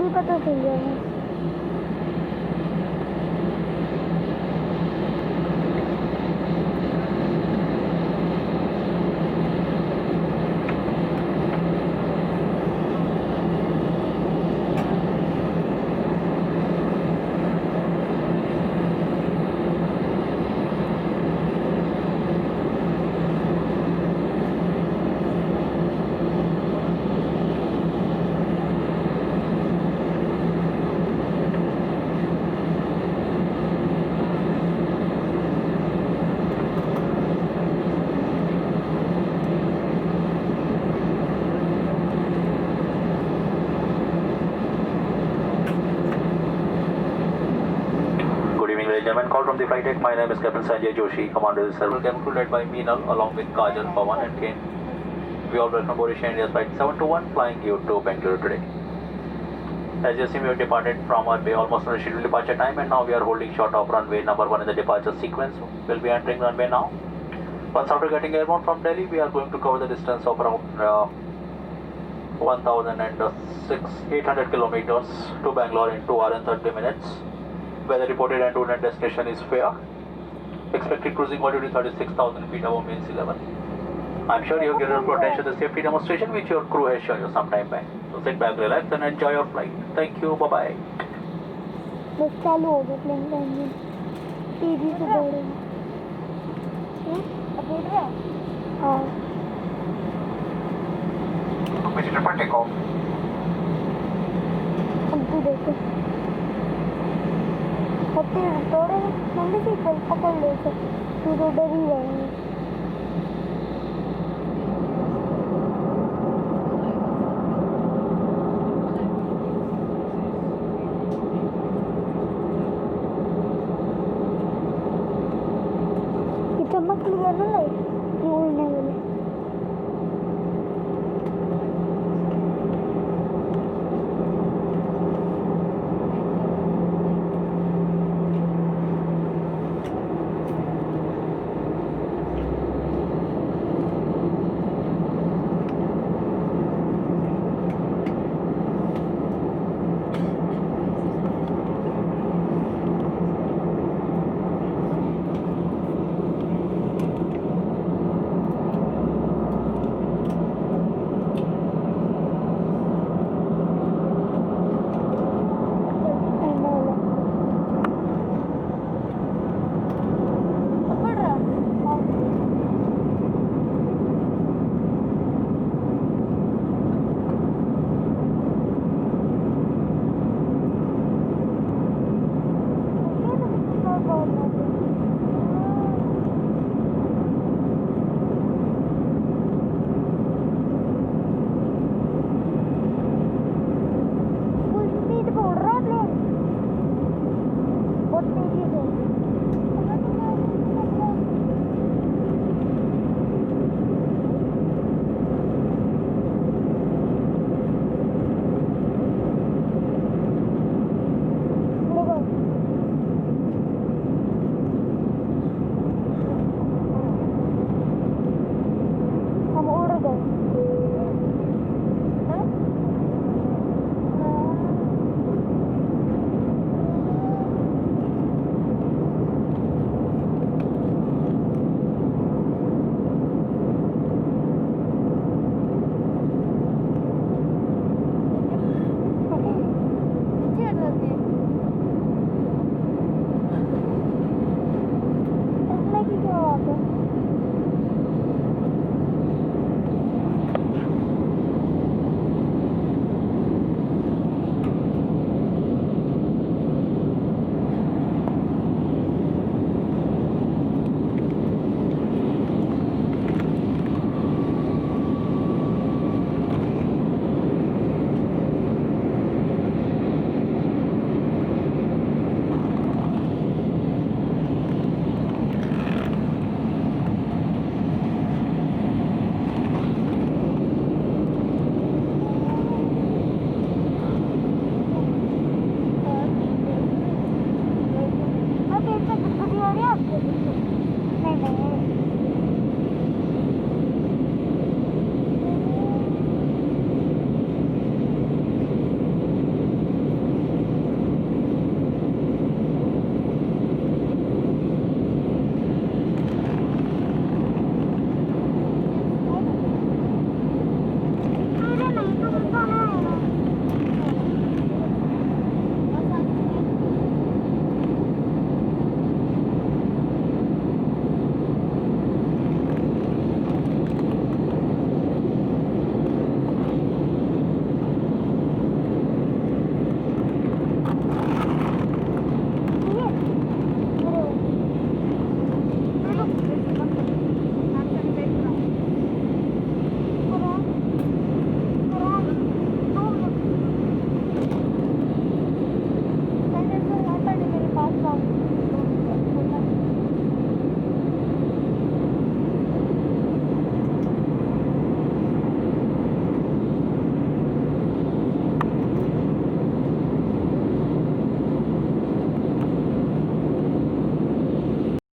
School का तो सही है। Gentlemen, call from the flight deck. My name is Captain Sanjay Joshi, Commander of the Serval Cabin Crew led by Meenal along with Kajal, Pawan and Kane. We all welcome Boris India's flight 721 flying you to Bangalore today. As you see, we have departed from our bay almost on the scheduled departure time and now we are holding short of runway number 1 in the departure sequence. We'll be entering runway now. Once after getting airborne from Delhi, we are going to cover the distance of around 1,800 kilometers to Bangalore in 2 hours and 30 minutes. Where the reported end to end destination is fair. Expected cruising altitude is 36,000 feet above main sea level. I'm sure you have given your attention to the safety demonstration which your crew has shown you some time back. So sit back, relax and enjoy your flight. Thank you, bye bye. बस चालू हो गया plane का engine तेजी से दौड़ेगा। अब देख रहे हैं? हाँ। अब तू देखो। होते दौड़ेगा मंडी से कल पकड़ ले सकते तू तो डर ही रहेगा। चमक लिया ना लाइट